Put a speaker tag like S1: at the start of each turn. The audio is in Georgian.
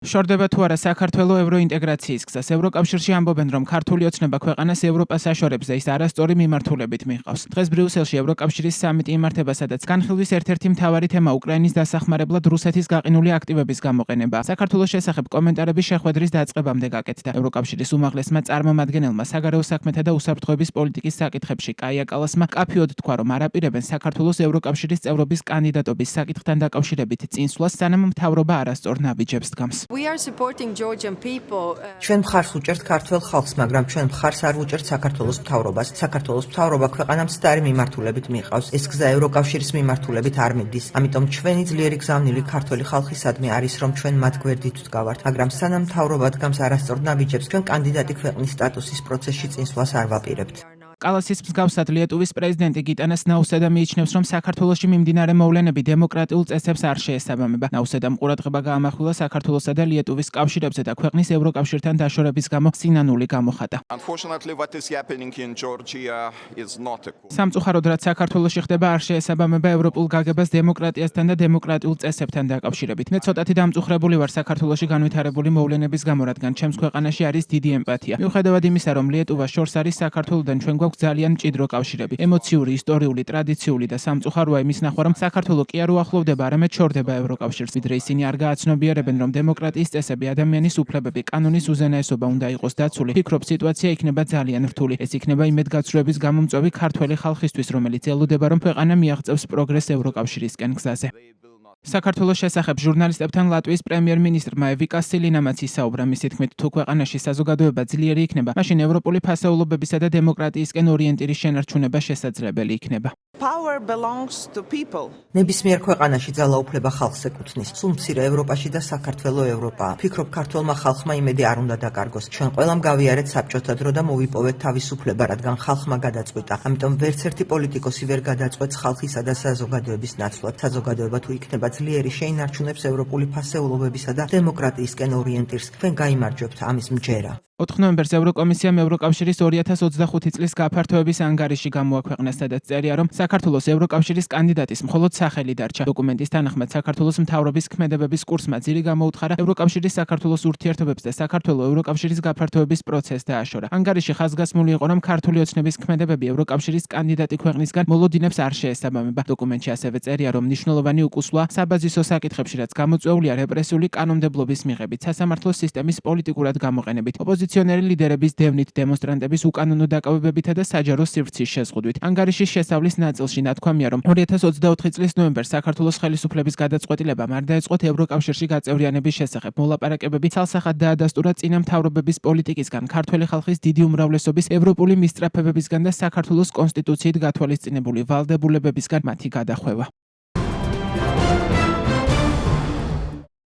S1: შორდება თუ არა საქართველოს ევროინტეგრაციის გზას. ევროკავშირში ამბობენ, რომ ქართული ოცნება ქვეყანას ევროპას აშორებს და ის არასწორი მიმართულებით მიჰყავს. დღეს ბრიუსელში ევროკავშირის სამიტი იმართება, სადაც განხილვის ერთ-ერთი მთავარი თემა უკრაინის დასახმარებლად რუსეთის გაყინული აქტივების გამოყენება. საქართველოს შესახებ კომენტარების შეხვედრის დაწყებამდე გაკეთდა. ევროკავშირის უმაღლესმა წარმომადგენელმა საგარეო საქმეთა და უსაფრთხოების პოლიტიკის საკითხებში კაია კალასმა კაფეოდ თქვა, რომ არაპირებენ საქართველოს ევროკავშირის წევრობის კანდიდატობის საკითხთან დაკავშირებით წინსვლას, სანამ მთავრობა არასწორ ნაბიჯებს დგამს.
S2: ჩვენ მხარს უჭერთ ქართველ ხალხს, მაგრამ ჩვენ მხარს არ ვუჭერთ საქართველოს მთავრობას. საქართველოს მთავრობა ქვეყანამ მცდარი მიმართულებით მიჰყავს. ეს გზა ევროკავშირის მიმართულებით არ მიდის. ამიტომ ჩვენი ძლიერი გზავნილი ქართველი ხალხისადმი არის, რომ ჩვენ მათ გვერდით ვდგავართ, მაგრამ სანამ მთავრობა დგამს არასწორ ნაბიჯებს, ჩვენ კანდიდატი ქვეყნის სტატუსის პროცესში წინსვლას არ ვაპირებთ.
S1: კალასის მსგავსად ლიეტუვის პრეზიდენტი გიტანას ნაუსედა მიიჩნევს, რომ საქართველოში მიმდინარე მოვლენები დემოკრატიულ წესებს არ შეესაბამება. ნაუსედამ ყურადღება გაამახვილა საქართველოსა და ლიეტუვის კავშირებზე და ქვეყნის ევროკავშირთან დაშორების გამო სინანული გამოხატა. სამწუხაროდ, რაც საქართველოში ხდება, არ შეესაბამება ევროპულ გაგებას დემოკრატიასთან და დემოკრატიულ წესებთან დაკავშირებით. მე ცოტათი დამწუხრებული ვარ საქართველოში განვითარებული მოვლენების გამო, რადგან ჩემს ქვეყანაში არის დიდი ემპათია. მიუხედავად იმისა, რომ ლიეტუვას შორს არის საქართველოდან ჩვენ ძალიან მჭიდრო კავშირები. ემოციური, ისტორიული, ტრადიციული და სამწუხაროა იმის ნახვა, რომ საქართველო კი არ უახლოვდება, არამედ ჩორდება ევროკავშირს. ვიდრე ისინი არ გააცნობიერებენ, რომ დემოკრატიის წესები, ადამიანის უფლებები, კანონის უზენაესობა უნდა იყოს დაცული. ფიქრობ, სიტუაცია იქნება ძალიან რთული. ეს იქნება იმედგაცრუების გამომწვევი ქართველი ხალხისთვის, რომელიც ელოდება, რომ ქვეყანა მიაღწევს პროგრესს ევროკავშირისკენ გზაზე. საქართველოს შესახებ ჟურნალისტებთან ლატვიის პრემიერ-მინისტრმა ევიკა სილინამაც ისაუბრა. მისი თქმით, თუ ქვეყანაში საზოგადოება ძლიერი იქნება, მაშინ ევროპული ფასეულობებისა და დემოკრატიისკენ ორიენტირის შენარჩუნება შესაძლებელი იქნება.
S2: ნებისმიერ ქვეყანაში ძალაუფლება ხალხს ეკუთვნის. სულ მცირე ევროპაში და საქართველო ევროპაა. ფიქრობ, ქართველმა ხალხმა იმედი არ უნდა დაკარგოს. ჩვენ ყველამ გავიარეთ საბჭოთა დრო და მოვიპოვეთ თავისუფლება, რადგან ხალხმა გადაწყვიტა. ამიტომ ვერც ერთი პოლიტიკოსი ვერ გადაწყვეტს ხალხისა და საზოგადოების ნაცვლად. საზოგადოება თუ იქნება ძლიერი, შეინარჩუნებს ევროპული ფასეულობებისა და დემოკრატიისკენ ორიენტირს. თქვენ გაიმარჯვებთ ამის მჯერა.
S1: 4 ნოემბერს ევროკომისიამ ევროკავშირის 2025 წლის გაფართოების ანგარიში გამოაქვეყნა, სადაც წერია, რომ საქართველოს ევროკავშირის კანდიდატის მხოლოდ სახელი დარჩა. დოკუმენტის თანახმად საქართველოს მთავრობის ქმედებების კურსმა ძირი გამოუთხარა ევროკავშირის საქართველოს ურთიერთობებს და საქართველოს ევროკავშირის გაფართოების პროცესს დააშორა. ანგარიში ხაზგასმული იყო, რომ ქართული ოცნების ქმედებები ევროკავშირის კანდიდატი ქვეყნისგან მოლოდინებს არ შეესაბამება. დოკუმენტში ასევე წერია, რომ მნიშვნელოვანი უკუსვლა საბაზისო საკითხებში, რაც გამოწვეულია რეპრესიული კანონმდებლობის მიღებით, სასამართლო სისტემის პოლიტიკურად გამოყენებით, ოპოზიციონერი ლიდერების დევნით, დემონსტრანტების უკანონო დაკავებებითა და საჯარო სივრცის შეზღუდვით. ანგარიშის შესავლის ნაწილში ნათქვამია, რომ 2024 წლის ნოემბერს საქართველოს ხელისუფლების გადაწყვეტილებამ არ დაეწყოთ ევროკავშირში გაწევრიანების შესახებ მოლაპარაკებები, ცალსახად დაადასტურა წინა მთავრობების პოლიტიკისგან, ქართველი ხალხის დიდი უმრავლესობის ევროპული მისწრაფებებისგან და საქართველოს კონსტიტუციით გათვალისწინებული ვალდებულებებისგან მათი გადახვევა.